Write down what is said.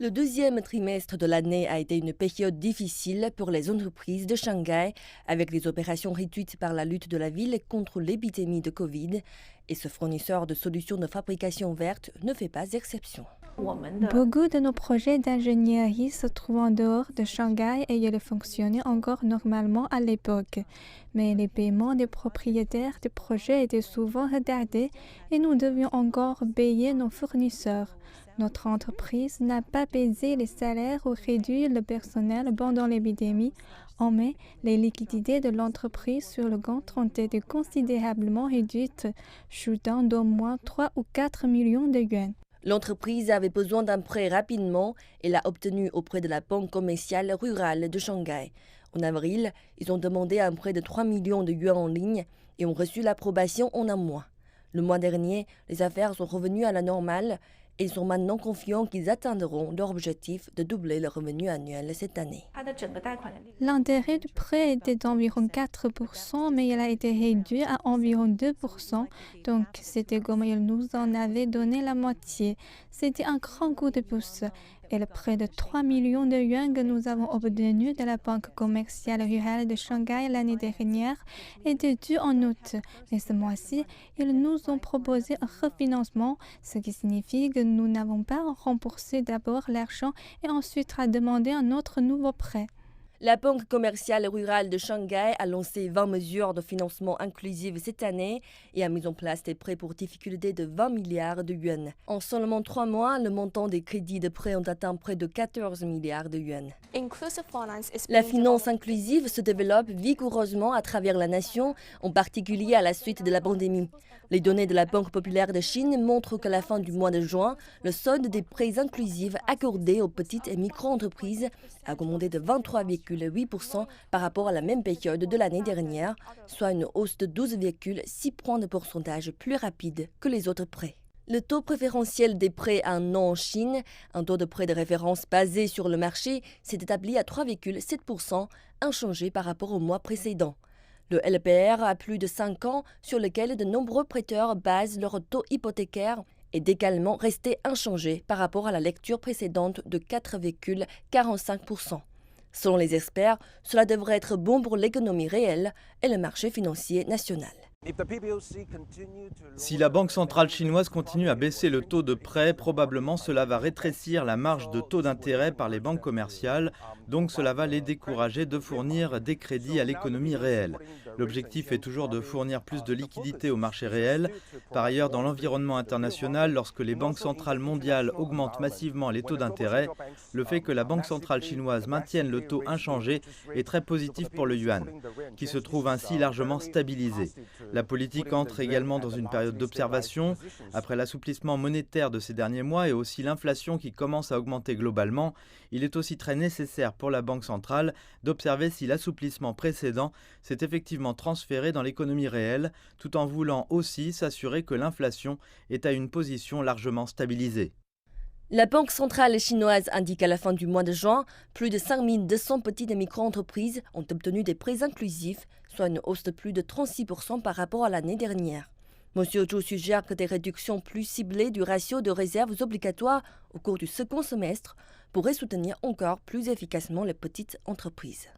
Le deuxième trimestre de l'année a été une période difficile pour les entreprises de Shanghai, avec les opérations réduites par la lutte de la ville contre l'épidémie de Covid. Et ce fournisseur de solutions de fabrication verte ne fait pas exception. Beaucoup de nos projets d'ingénierie se trouvent en dehors de Shanghai et ils fonctionnaient encore normalement à l'époque. Mais les paiements des propriétaires des projets étaient souvent retardés et nous devions encore payer nos fournisseurs. Notre entreprise n'a pas payé les salaires ou réduit le personnel pendant l'épidémie. En mai, les liquidités de l'entreprise sur le compte ont été considérablement réduites, chutant d'au moins 3 ou 4 millions de yuans. L'entreprise avait besoin d'un prêt rapidement et l'a obtenu auprès de la Banque commerciale rurale de Shanghai. En avril, ils ont demandé un prêt de 3 millions de yuans en ligne et ont reçu l'approbation en un mois. Le mois dernier, les affaires sont revenues à la normale et ils sont maintenant confiants qu'ils atteindront leur objectif de doubler le revenu annuel cette année. L'intérêt du prêt était d'environ 4%, mais il a été réduit à environ 2%. Donc, c'était comme il nous en avait donné la moitié. C'était un grand coup de pouce. Et le prêt de 3 millions de yuans que nous avons obtenu de la Banque commerciale rurale de Shanghai l'année dernière était dû en août. Mais ce mois-ci, ils nous ont proposé un refinancement, ce qui signifie que nous n'avons pas remboursé d'abord l'argent et ensuite à demander un autre nouveau prêt. La Banque commerciale rurale de Shanghai a lancé 20 mesures de financement inclusives cette année et a mis en place des prêts pour difficultés de 20 milliards de yuans. En seulement 3 mois, le montant des crédits de prêts ont atteint près de 14 milliards de yuans. La finance inclusive se développe vigoureusement à travers la nation, en particulier à la suite de la pandémie. Les données de la Banque populaire de Chine montrent qu'à la fin du mois de juin, le solde des prêts inclusifs accordés aux petites et micro-entreprises a augmenté de 23,8% par rapport à la même période de l'année dernière, soit une hausse de 12,6 points de pourcentage plus rapide que les autres prêts. Le taux préférentiel des prêts à un an en Chine, un taux de prêt de référence basé sur le marché, s'est établi à 3,7%, inchangé par rapport au mois précédent. Le LPR a plus de 5 ans, sur lequel de nombreux prêteurs basent leur taux hypothécaire, est également resté inchangé par rapport à la lecture précédente de 4,45%. Selon les experts, cela devrait être bon pour l'économie réelle et le marché financier national. Si la Banque centrale chinoise continue à baisser le taux de prêt, probablement cela va rétrécir la marge de taux d'intérêt par les banques commerciales, donc cela va les décourager de fournir des crédits à l'économie réelle. L'objectif est toujours de fournir plus de liquidités au marché réel. Par ailleurs, dans l'environnement international, lorsque les banques centrales mondiales augmentent massivement les taux d'intérêt, le fait que la Banque centrale chinoise maintienne le taux inchangé est très positif pour le yuan, qui se trouve ainsi largement stabilisé. La politique entre également dans une période d'observation. Après l'assouplissement monétaire de ces derniers mois et aussi l'inflation qui commence à augmenter globalement, il est aussi très nécessaire pour la Banque centrale d'observer si l'assouplissement précédent s'est effectivement transféré dans l'économie réelle, tout en voulant aussi s'assurer que l'inflation est à une position largement stabilisée. La Banque centrale chinoise indique à la fin du mois de juin, plus de 5200 petites et micro-entreprises ont obtenu des prêts inclusifs, soit une hausse de plus de 36% par rapport à l'année dernière. M. Zhou suggère que des réductions plus ciblées du ratio de réserves obligatoires au cours du second semestre pourraient soutenir encore plus efficacement les petites entreprises.